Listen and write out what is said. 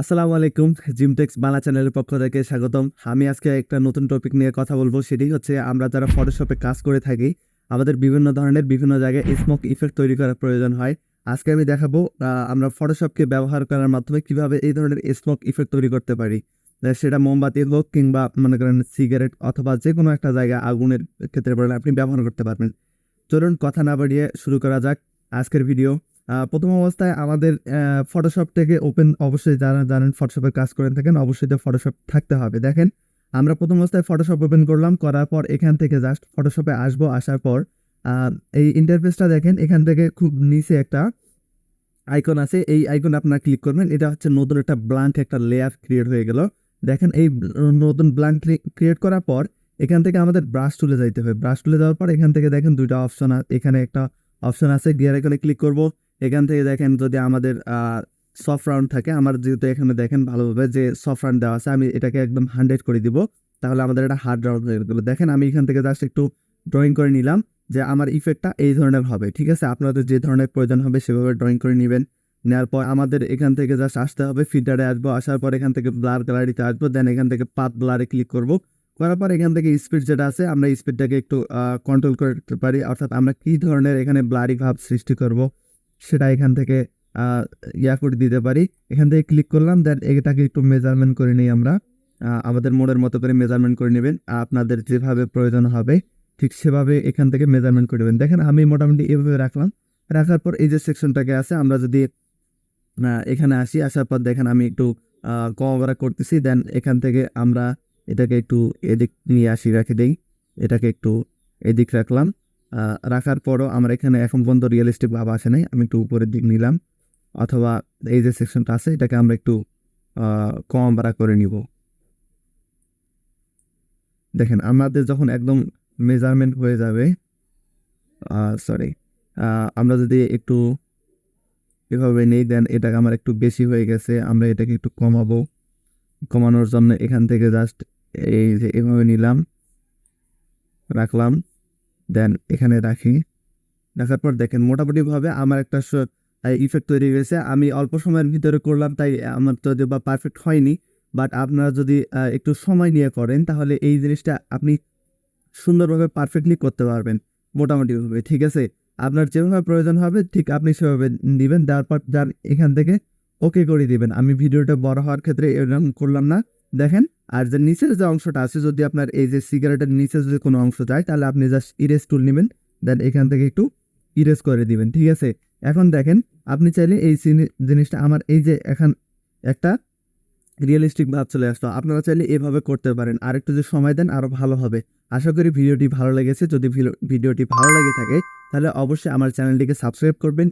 আসসালামু আলাইকুম। জিমটেক্স বাংলা চ্যানেলের পক্ষ থেকে স্বাগতম। আমি আজকে একটা নতুন টপিক নিয়ে কথা বলবো। সেটি হচ্ছে আমরা যারা ফটোশপে কাজ করে থাকি, আমাদের বিভিন্ন ধরনের বিভিন্ন জায়গায় স্মোক ইফেক্ট তৈরি করার প্রয়োজন হয়। আজকে আমি দেখাবো আমরা ফটোশপকে ব্যবহার করার মাধ্যমে কিভাবে এই ধরনের স্মোক ইফেক্ট তৈরি করতে পারি। সেটা মোমবাতি হোক কিংবা মনে করেন সিগারেট অথবা যেকোনো একটা জায়গায় আগুনের ক্ষেত্রে পড়লে আপনি ব্যবহার করতে পারবেন। চলুন কথা না বাড়িয়ে শুরু করা যাক আজকের ভিডিও। প্রথম অবস্থায় আমাদের ফটোশপ থেকে ওপেন, অবশ্যই যারা জানেন ফটোশপে কাজ করে থাকেন অবশ্যই তো ফটোশপ থাকতে হবে। দেখেন, আমরা প্রথম অবস্থায় ফটোশপ ওপেন করলাম, করার পর এখান থেকে জাস্ট ফটোশপে আসবো। আসার পর এই ইন্টারফেসটা দেখেন, এখান থেকে খুব নিচে একটা আইকন আছে, এই আইকনে আপনারা ক্লিক করবেন। এটা হচ্ছে নতুন একটা ব্ল্যাঙ্ক একটা লেয়ার ক্রিয়েট হয়ে গেল। দেখেন, এই নতুন ব্ল্যাঙ্ক ক্রিয়েট করার পর এখান থেকে আমাদের ব্রাশ টুলে যাইতে হবে। ব্রাশ টুলে যাওয়ার পর এখান থেকে দেখেন দুইটা অপশন, এখানে একটা অপশন আছে গিয়ার আইকনে ক্লিক করব। এখান থেকে দেখেন যদি আমাদের সফট রাউন্ড থাকে, আমার যেহেতু এখানে দেখেন ভালোভাবে যে সফট রাউন্ড দেওয়া আছে, আমি এটাকে একদম 100 করে দিব। তাহলে আমাদের এটা হার্ড রাউন্ড হয়ে গেল। দেখেন, আমি এখান থেকে জাস্ট একটু ড্রয়িং করে নিলাম যে আমার ইফেক্টটা এই ধরনের হবে। ঠিক আছে, আপনাদের যে ধরনের প্রয়োজন হবে সেভাবে ড্রয়িং করে নেবেন। নেওয়ার পর আমাদের এখান থেকে জাস্ট আসতে হবে, ফিল্টারে আসবো। আসার পর এখান থেকে ব্লার গ্যালারিতে আসবো, দেন এখান থেকে পাথ ব্লারে ক্লিক করব। করার পর এখান থেকে স্পিড যেটা আছে, আমরা স্পিডটাকে একটু কন্ট্রোল করতে পারি। অর্থাৎ আমরা কি ধরনের এখানে ব্লারি ভাব সৃষ্টি করব সেটা এখান থেকে করে দিতে পারি। এখান থেকে ক্লিক করলাম, দেন এটাকে একটু মেজারমেন্ট করে নিই আমরা। আমাদের মোড়ের মতো করে মেজারমেন্ট করে নেবেন। আপনাদের যেভাবে প্রয়োজন হবে ঠিক সেভাবে এখান থেকে মেজারমেন্ট করে নেবেন। দেখেন, আমি মোটামুটি এভাবে রাখলাম। রাখার পর এই যে সেকশনটাকে আছে, আমরা যদি এখানে আসি, আসার পর দেখেন আমি একটু কমাবরা করতেছি। দেন এখান থেকে আমরা এটাকে একটু এদিক নিয়ে আসি, রেখে দেই। এটাকে একটু এদিক রাখলাম। রাখার পরও আমরা এখানে এখন পর্যন্ত রিয়েলিস্টিক ভাব আসে নাই, আমি একটু উপরের দিক নিলাম। অথবা এই যে সেকশনটা আছে এটাকে আমরা একটু কমাবরা করে নিব। দেখেন, আমাদের যখন একদম মেজারমেন্ট হয়ে যাবে, সরি, আমরা যদি একটু এভাবে নেই, দেন এটাকে আমার একটু বেশি হয়ে গেছে, আমরা এটাকে একটু কমাবো। কমানোর জন্য এখান থেকে জাস্ট এই যে এভাবে নিলাম, রাখলাম। দেন এখানে রাখি। রাখার পর দেখেন মোটামুটিভাবে আমার একটা ইফেক্ট তৈরি হয়েছে। আমি অল্প সময়ের ভিতরে করলাম, তাই আমার তো বা পারফেক্ট হয়নি। বাট আপনারা যদি একটু সময় নিয়ে করেন তাহলে এই জিনিসটা আপনি সুন্দরভাবে পারফেক্টলি করতে পারবেন মোটামুটিভাবে। ঠিক আছে, আপনার যেভাবে প্রয়োজন হবে ঠিক আপনি সেভাবে দিবেন। তারপর যার এখান থেকে ওকে করে দিবেন। আমি ভিডিওটা বড় হওয়ার ক্ষেত্রে এরকম করলাম না। দেখেন, আর যে নিচের যে অংশটা আছে, যদি আপনার এই যে সিগারেটের নিচে যদি কোনো অংশ যায় তাহলে আপনি জাস্ট ইরেজ টুল নেবেন। দেন এখান থেকে একটু ইরেজ করে দিবেন। ঠিক আছে, এখন দেখেন, আপনি চাইলে এই জিনিসটা আমার এই যে এখন একটা রিয়েলিস্টিক ভাব চলে আসলো। আপনারা চাইলে এভাবে করতে পারেন। আর একটু যদি সময় দেন আরো ভালো হবে। আশা করি ভিডিওটি ভালো লেগেছে। যদি ভিডিওটি ভালো লেগে থাকে তাহলে অবশ্যই আমার চ্যানেলটিকে সাবস্ক্রাইব করবেন